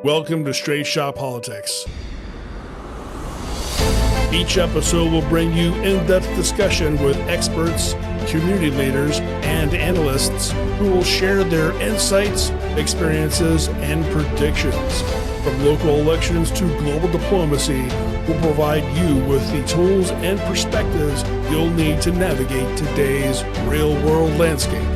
Welcome to Straight Shot Politics. Each episode will bring you in-depth discussion with experts, community leaders, and analysts who will share their insights, experiences, and predictions. From local elections to global diplomacy, we'll provide you with the tools and perspectives you'll need to navigate today's real-world landscape.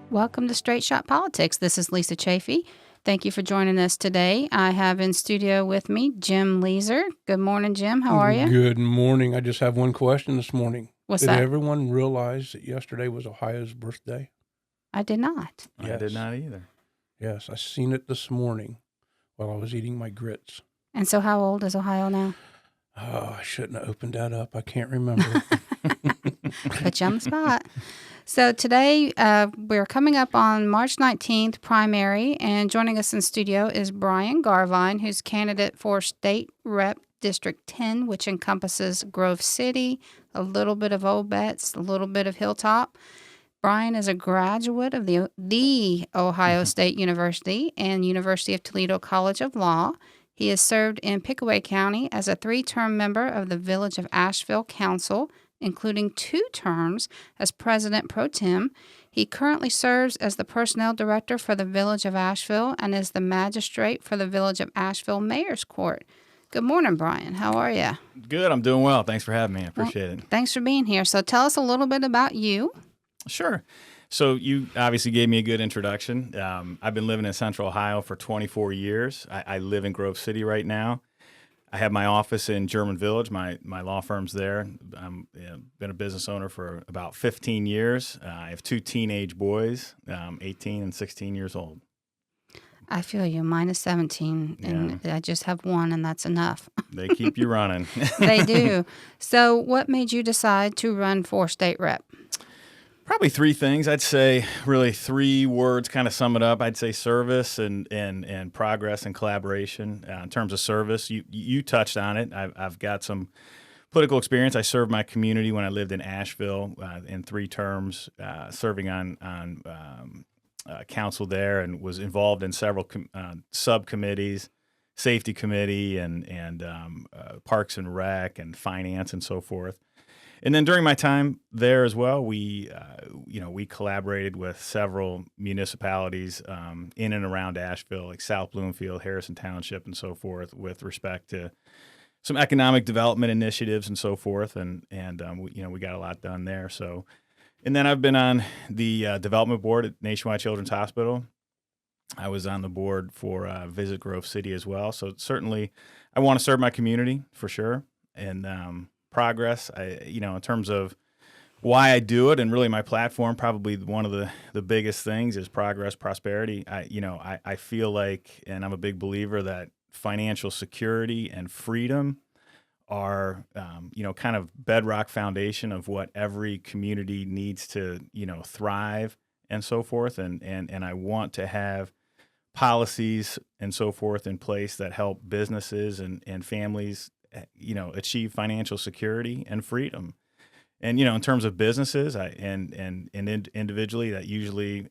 Welcome to Straight Shot Politics. This is Lisa Chafee. Thank you for joining us today. I have in studio with me Jim Leeser. Good morning, Jim. How are you? Good morning. I just have one question this morning. What's Did that? everyone realize that yesterday was Ohio's birthday? I did not. Yes. I did not either. Yes, I seen it this morning while I was eating my grits. And so how old is Ohio now? Oh, I shouldn't have opened that up. I can't remember. Put you on the spot. So today we're coming up on March 19th, primary, and joining us in studio is Brian Garvine, who's candidate for State Rep District 10, which encompasses Grove City, a little bit of Old Betts, a little bit of Hilltop. Brian is a graduate of the Ohio State University and University of Toledo College of Law. He has served in Pickaway County as a 3-term member of the Village of Asheville Council, including 2 terms as President Pro Tem. He currently serves as the Personnel Director for the Village of Asheville and is the Magistrate for the Village of Asheville Mayor's Court. Good morning, Brian. How are you? Good. I'm doing well. Thanks for having me. I appreciate it. Thanks for being here. So tell us a little bit about you. Sure. So you obviously gave me a good introduction. I've been living in Central Ohio for 24 years. I live in Grove City right now. I have my office in German Village. My law firm's there. I've been a business owner for about 15 years. I have 2 teenage boys, 18 and 16 years old. I feel you. Mine is 17, and I just have 1, and that's enough. They keep you running. They do. So what made you decide to run for state rep? Probably 3 things. I'd say really 3 words kind of sum it up. I'd say service and progress and collaboration. In terms of service, you touched on it. I've got some political experience. I served my community when I lived in Asheville in 3 terms, serving on council there, and was involved in several subcommittees, safety committee and parks and rec and finance and so forth. And then during my time there as well, we collaborated with several municipalities in and around Asheville, like South Bloomfield, Harrison Township, and so forth, with respect to some economic development initiatives and so forth. And we got a lot done there. So, and then I've been on the development board at Nationwide Children's Hospital. I was on the board for Visit Grove City as well. So certainly, I want to serve my community for sure. And progress, in terms of why I do it, and really my platform, probably one of the biggest things is progress, prosperity. I feel like, and I'm a big believer that financial security and freedom are, kind of bedrock foundation of what every community needs to, thrive and so forth. And I want to have policies and so forth in place that help businesses and families achieve financial security and freedom. And, in terms of businesses and individually, that usually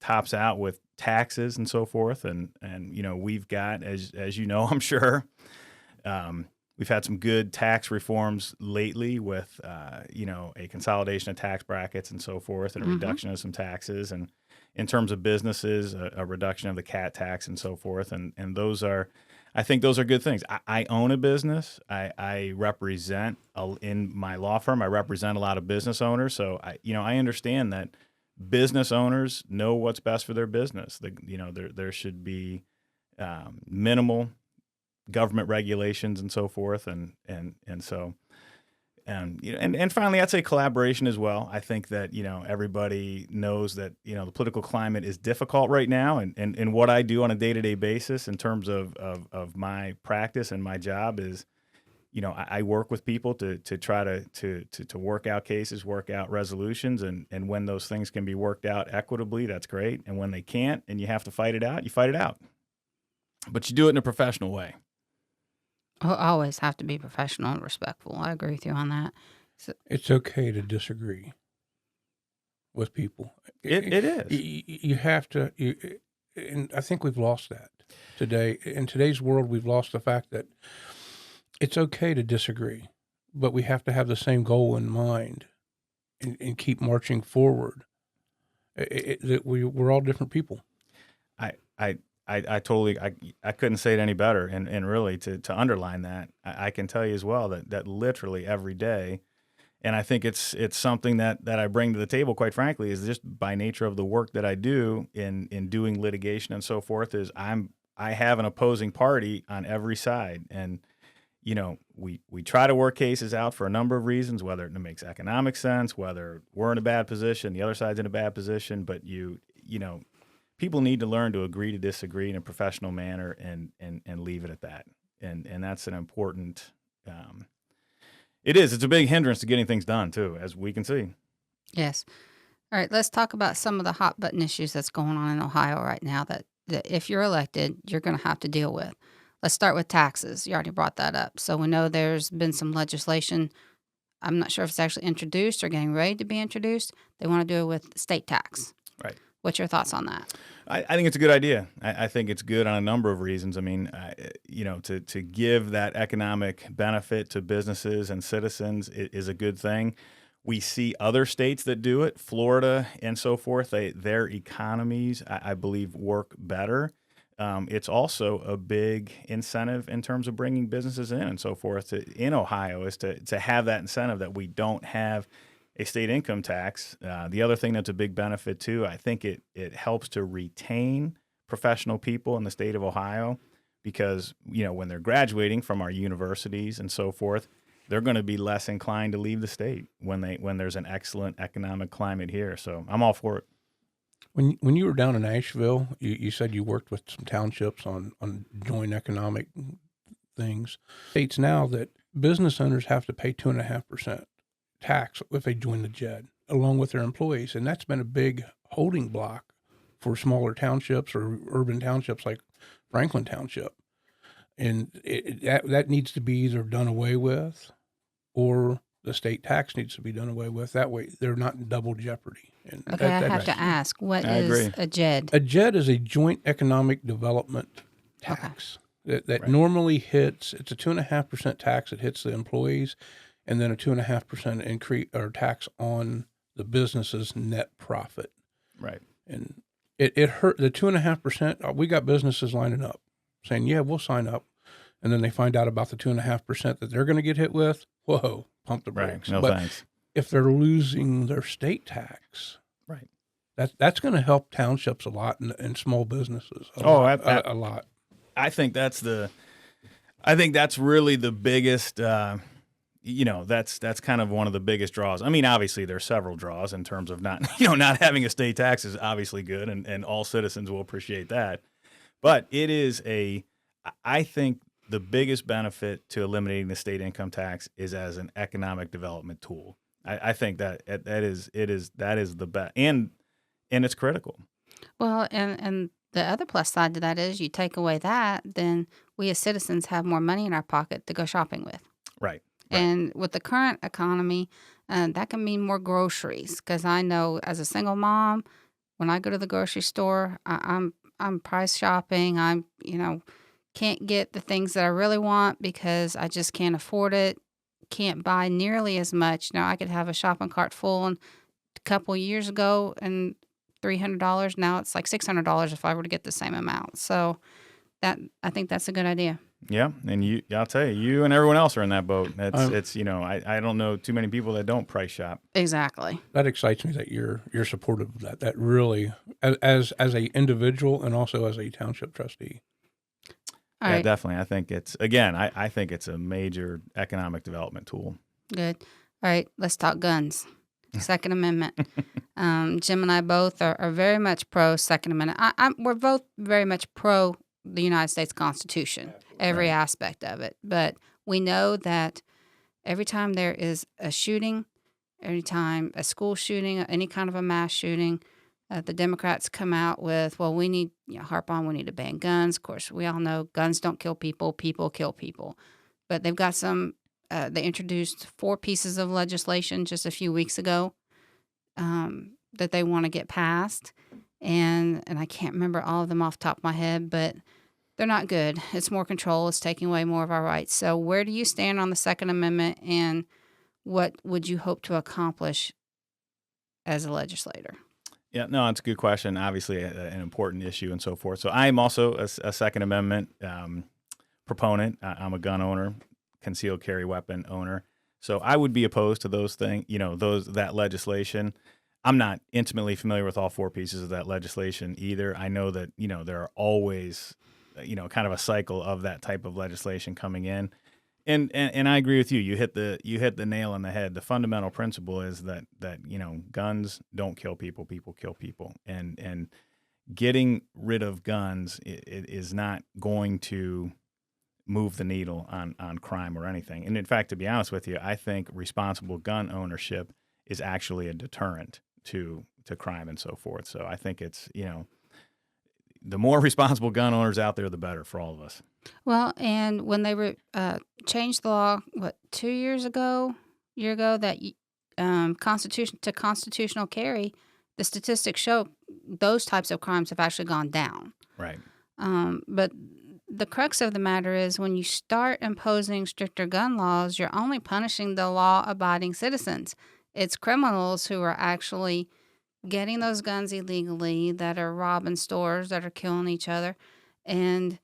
tops out with taxes and so forth. And we've got, as you know, I'm sure, we've had some good tax reforms lately with, a consolidation of tax brackets and so forth, and a reduction of some taxes. And in terms of businesses, a reduction of the CAT tax and so forth. And I think those are good things. I own a business. I represent, in my law firm, I represent a lot of business owners. So I understand that business owners know what's best for their business. There should be minimal government regulations and so forth. And finally, I'd say collaboration as well. I think that, everybody knows that, the political climate is difficult right now. And what I do on a day-to-day basis in terms of my practice and my job is, I work with people to try to work out cases, work out resolutions. And when those things can be worked out equitably, that's great. And when they can't and you have to fight it out, you fight it out. But you do it in a professional way. Always have to be professional and respectful. I agree with you on that. It's okay to disagree with people. It is. You have to, and I think we've lost that today. In today's world, we've lost the fact that it's okay to disagree, but we have to have the same goal in mind and keep marching forward. We're all different people. I totally I couldn't say it any better, and really to underline that, I can tell you as well that literally every day, and I think it's something that I bring to the table, quite frankly, is just by nature of the work that I do in doing litigation and so forth, is I have an opposing party on every side, and we try to work cases out for a number of reasons, whether it makes economic sense, whether we're in a bad position, the other side's in a bad position, but people need to learn to agree to disagree in a professional manner and leave it at that. And that's an important, it's a big hindrance to getting things done too, as we can see. Yes. All right, let's talk about some of the hot button issues that's going on in Ohio right now that if you're elected, you're going to have to deal with. Let's start with taxes. You already brought that up. So we know there's been some legislation. I'm not sure if it's actually introduced or getting ready to be introduced. They want to do it with state tax. Right. What's your thoughts on that? I think it's a good idea. I think it's good on a number of reasons. I mean, to give that economic benefit to businesses and citizens is a good thing. We see other states that do it, Florida and so forth. Their economies, I believe, work better. It's also a big incentive in terms of bringing businesses in and so forth in Ohio is to have that incentive that we don't have a state income tax. The other thing that's a big benefit too, I think it helps to retain professional people in the state of Ohio because, when they're graduating from our universities and so forth, they're going to be less inclined to leave the state when there's an excellent economic climate here. So I'm all for it. When you were down in Asheville, you said you worked with some townships on joint economic things. States now that business owners have to pay 2.5% tax if they join the JED, along with their employees, and that's been a big holding block for smaller townships or urban townships like Franklin Township. And that needs to be either done away with, or the state tax needs to be done away with. That way, they're not in double jeopardy. And Okay, I have to ask, what is a JED? A JED is a joint economic development tax that Right. normally hits. It's a 2.5% tax that hits the employees, and then a 2.5% increase or tax on the business's net profit. Right. And it hurt the 2.5%. We got businesses lining up saying, "Yeah, we'll sign up," and then they find out about the 2.5% that they're going to get hit with. Whoa, pump the brakes. Right. No but thanks. if they're losing their state tax, Right. that's going to help townships a lot and small businesses. A lot. I think that's really the biggest. That's kind of one of the biggest draws. I mean, obviously there's several draws in terms of not having a state tax is obviously good, and all citizens will appreciate that. But it is I think the biggest benefit to eliminating the state income tax is as an economic development tool. I think that is the best, and it's critical. Well, and the other plus side to that is you take away that, then we as citizens have more money in our pocket to go shopping with. Right. And with the current economy, that can mean more groceries. Because I know as a single mom, when I go to the grocery store, I'm price shopping. I'm can't get the things that I really want because I just can't afford it. Can't buy nearly as much. Now I could have a shopping cart full, and a couple years ago, and $300. Now it's like $600 if I were to get the same amount. So I think that's a good idea. Yeah, and I'll tell you, you and everyone else are in that boat. It's I don't know too many people that don't price shop. Exactly. That excites me that you're supportive of that. That really, as a individual and also as a township trustee. All Yeah, right. definitely. I think I think it's a major economic development tool. Good. All right. Let's talk guns. Second Amendment. Jim and I both are very much pro Second Amendment. We're both very much pro the United States Constitution, every aspect of it. But we know that every time there is a shooting, every time a school shooting, any kind of a mass shooting, the Democrats come out with, well, we need, harp on, we need to ban guns. Of course, we all know guns don't kill people, people kill people. But they've got some they introduced 4 pieces of legislation just a few weeks ago that they want to get passed, and I can't remember all of them off the top of my head, but they're not good. It's more control. It's taking away more of our rights. So where do you stand on the Second Amendment, and what would you hope to accomplish as a legislator? Yeah, no, it's a good question. Obviously, an important issue and so forth. So I am also a Second Amendment proponent. I'm a gun owner, concealed carry weapon owner. So I would be opposed to those things, that legislation. I'm not intimately familiar with all 4 pieces of that legislation either. I know that, there are always, kind of a cycle of that type of legislation coming in. And I agree with you. You hit the nail on the head. The fundamental principle is that guns don't kill people. People kill people. And getting rid of guns is not going to move the needle on crime or anything. And in fact, to be honest with you, I think responsible gun ownership is actually a deterrent to crime and so forth. So I think it's the more responsible gun owners out there, the better for all of us. Well, and when they changed the law, 2 years ago, that constitutional carry, the statistics show those types of crimes have actually gone down. Right. But the crux of the matter is when you start imposing stricter gun laws, you're only punishing the law-abiding citizens. It's criminals who are actually getting those guns illegally, that are robbing stores, that are killing each other, and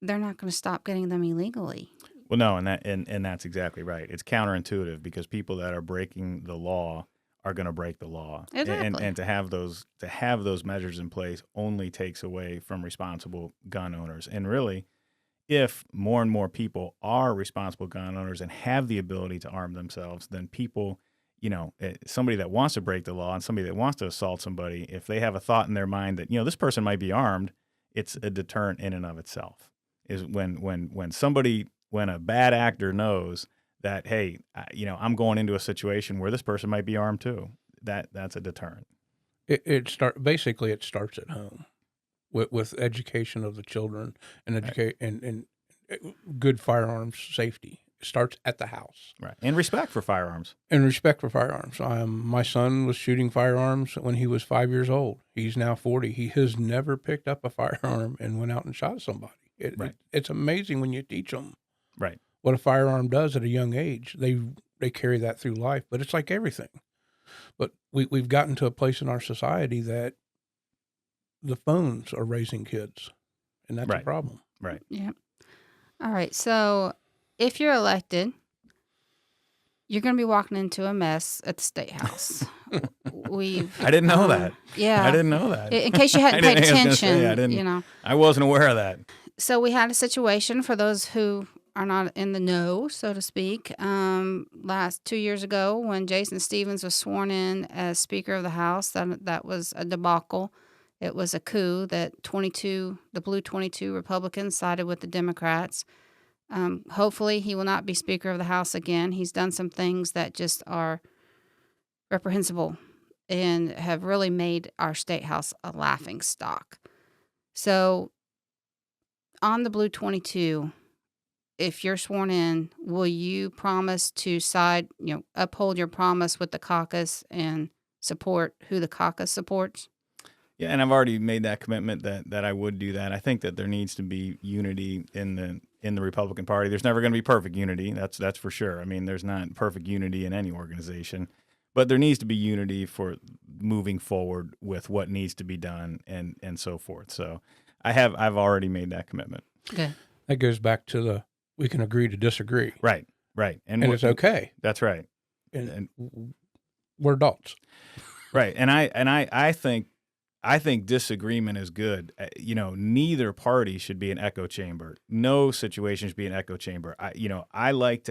they're not going to stop getting them illegally. Well, no, and that's exactly right. It's counterintuitive because people that are breaking the law are going to break the law. Exactly. And to have those measures in place only takes away from responsible gun owners. And really, if more and more people are responsible gun owners and have the ability to arm themselves, then people, somebody that wants to break the law and somebody that wants to assault somebody, if they have a thought in their mind that, this person might be armed, it's a deterrent in and of itself. Is when a bad actor knows that, hey, I'm going into a situation where this person might be armed too. That's a deterrent. It starts at home with education of the children and and good firearms safety. It starts at the house. Right. And respect for firearms. My son was shooting firearms when he was 5 years old. He's now 40. He has never picked up a firearm and went out and shot somebody. It's amazing when you teach them right what a firearm does at a young age. They carry that through life, but it's like everything. But we've gotten to a place in our society that the phones are raising kids, and that's a problem. Right. Yeah. All right. So if you're elected, you're going to be walking into a mess at the State House. I didn't know that. Yeah. I didn't know that. In case you hadn't paid attention, I wasn't aware of that. So we had a situation, for those who are not in the know, so to speak, 2 years ago when Jason Stevens was sworn in as Speaker of the House. That was a debacle. It was a coup that the Blue 22 Republicans sided with the Democrats. Hopefully he will not be Speaker of the House again. He's done some things that just are reprehensible and have really made our State House a laughing stock. So on the Blue 22, if you're sworn in, will you promise to uphold your promise with the caucus and support who the caucus supports? Yeah, and I've already made that commitment that I would do that. I think that there needs to be unity in the Republican Party. There's never going to be perfect unity. That's for sure. I mean, there's not perfect unity in any organization, but there needs to be unity for moving forward with what needs to be done and so forth. So I've already made that commitment. Good. That goes back to we can agree to disagree. Right. And it's okay. That's right. And we're adults. Right. And I think disagreement is good. Neither party should be an echo chamber. No situation should be an echo chamber. I like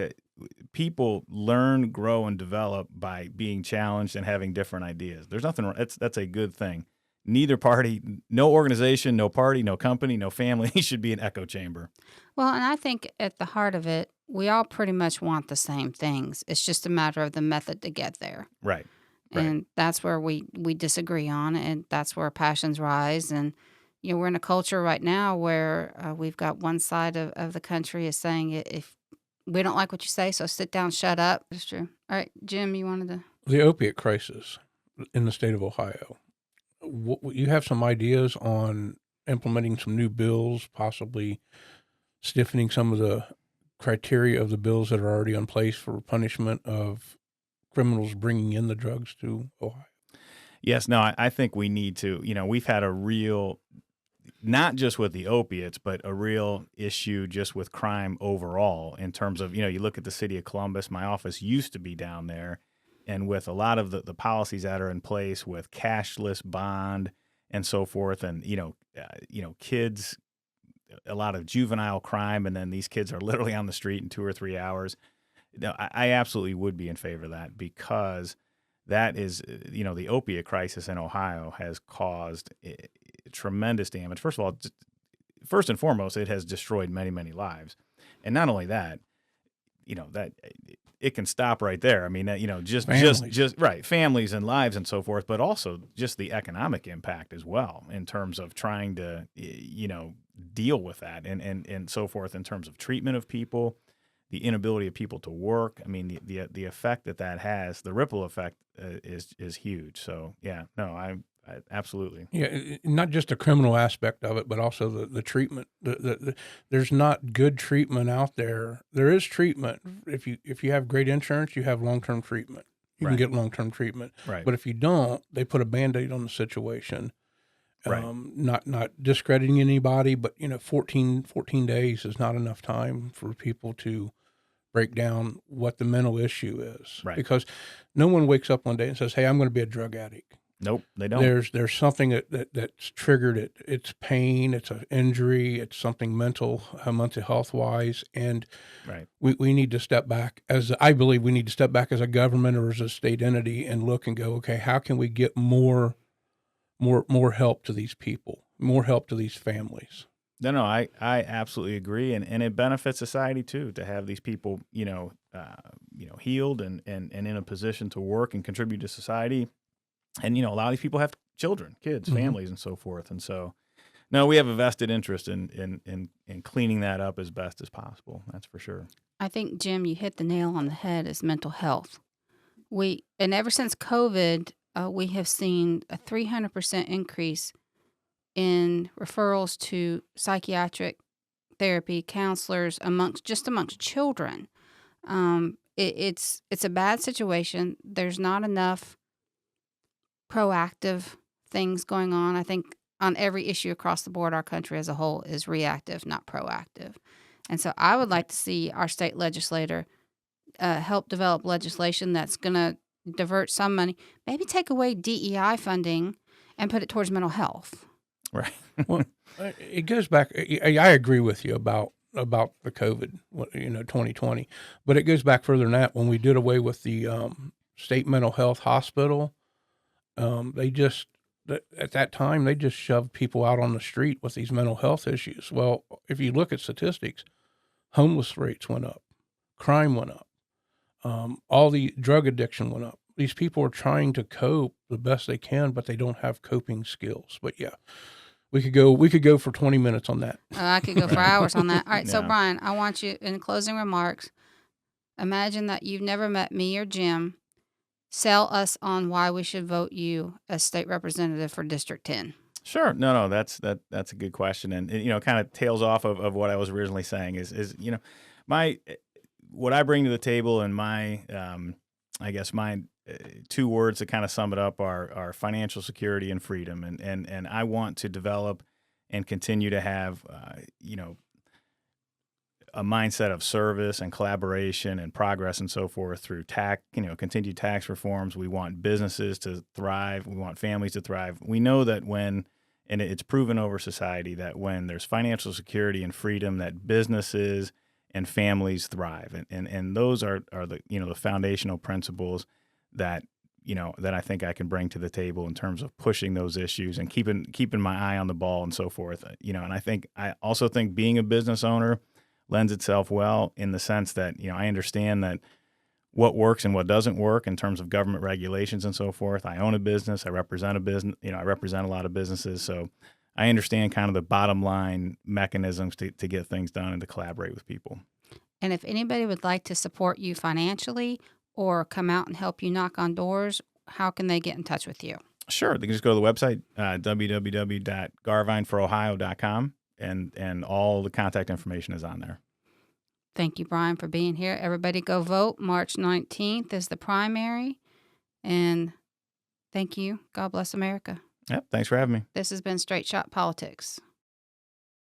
people learn, grow, and develop by being challenged and having different ideas. There's nothing wrong. That's a good thing. Neither party, no organization, no party, no company, no family should be an echo chamber. Well, and I think at the heart of it, we all pretty much want the same things. It's just a matter of the method to get there. Right. And that's where we disagree on, and that's where passions rise. And, we're in a culture right now where we've got one side of the country is saying we don't like what you say, so sit down, shut up. It's true. All right, Jim, you wanted to. The opiate crisis in the state of Ohio. You have some ideas on implementing some new bills, possibly stiffening some of the criteria of the bills that are already in place for punishment of criminals bringing in the drugs to Ohio? Yes, no, I think we need to. We've had a real, not just with the opiates, but a real issue just with crime overall in terms of, you look at the city of Columbus. My office used to be down there. And with a lot of the policies that are in place with cashless bond and so forth, and kids, a lot of juvenile crime, and then these kids are literally on the street in 2 or 3 hours. No, I absolutely would be in favor of that, because that is, the opiate crisis in Ohio has caused tremendous damage. First of all, first and foremost, it has destroyed many, many lives, and not only that, that it can stop right there. I mean, just right, families and lives and so forth, but also just the economic impact as well in terms of trying to, deal with that and so forth in terms of treatment of people, the inability of people to work. I mean, the effect that has, the ripple effect is huge. So yeah, no, I absolutely. Yeah, not just the criminal aspect of it, but also the treatment. There's not good treatment out there. There is treatment. If you have great insurance, you have long-term treatment. You can get long-term treatment. Right. But if you don't, they put a Band-Aid on the situation. Right. Not discrediting anybody, but 14 days is not enough time for people to break down what the mental issue is. Right. Because no one wakes up one day and says, "Hey, I'm going to be a drug addict." Nope, they don't. There's something that's triggered it. It's pain, it's an injury, it's something mental health wise, and right. we need to step back I believe we need to step back as a government or as a state entity and look and go, okay, how can we get more help to these people, more help to these families? No, I absolutely agree, and it benefits society too to have these people, healed and in a position to work and contribute to society. And, a lot of these people have children, kids, families, and so forth. And so, no, we have a vested interest in cleaning that up as best as possible. That's for sure. I think, Jim, you hit the nail on the head, is mental health. And ever since COVID, we have seen a 300% increase in referrals to psychiatric therapy, counselors amongst children. It's a bad situation. There's not enough proactive things going on. I think on every issue across the board, our country as a whole is reactive, not proactive. And so I would like to see our state legislator help develop legislation that's going to divert some money, maybe take away DEI funding and put it towards mental health. Right. Well, it goes back. I agree with you about the COVID, 2020, but it goes back further than that. When we did away with the state mental health hospital, at that time, they just shoved people out on the street with these mental health issues. Well, if you look at statistics, homeless rates went up, crime went up, all the drug addiction went up. These people are trying to cope the best they can, but they don't have coping skills. But yeah, we could go for 20 minutes on that. I could go for hours on that. All right. Yeah. So Brian, I want you, in closing remarks, imagine that you've never met me or Jim. Sell us on why we should vote you as state representative for District 10. Sure. No, that's a good question, and it kind of tails off of what I was originally saying is what I bring to the table, and my my 2 words that kind of sum it up are financial security and freedom, and I want to develop and continue to have a mindset of service and collaboration and progress and so forth through continued tax reforms. We want businesses to thrive. We want families to thrive. We know that and it's proven over society, that when there's financial security and freedom, that businesses and families thrive. And those are the, the foundational principles that, that I think I can bring to the table in terms of pushing those issues and keeping my eye on the ball and so forth. And I also think being a business owner lends itself well in the sense that, I understand that what works and what doesn't work in terms of government regulations and so forth. I own a business. I represent a business. I represent a lot of businesses. So I understand kind of the bottom line mechanisms to get things done and to collaborate with people. And if anybody would like to support you financially or come out and help you knock on doors, how can they get in touch with you? Sure. They can just go to the website, www.garvineforohio.com, and all the contact information is on there. Thank you, Brian, for being here. Everybody go vote. March 19th is the primary. And thank you. God bless America. Yep. Thanks for having me. This has been Straight Shot Politics.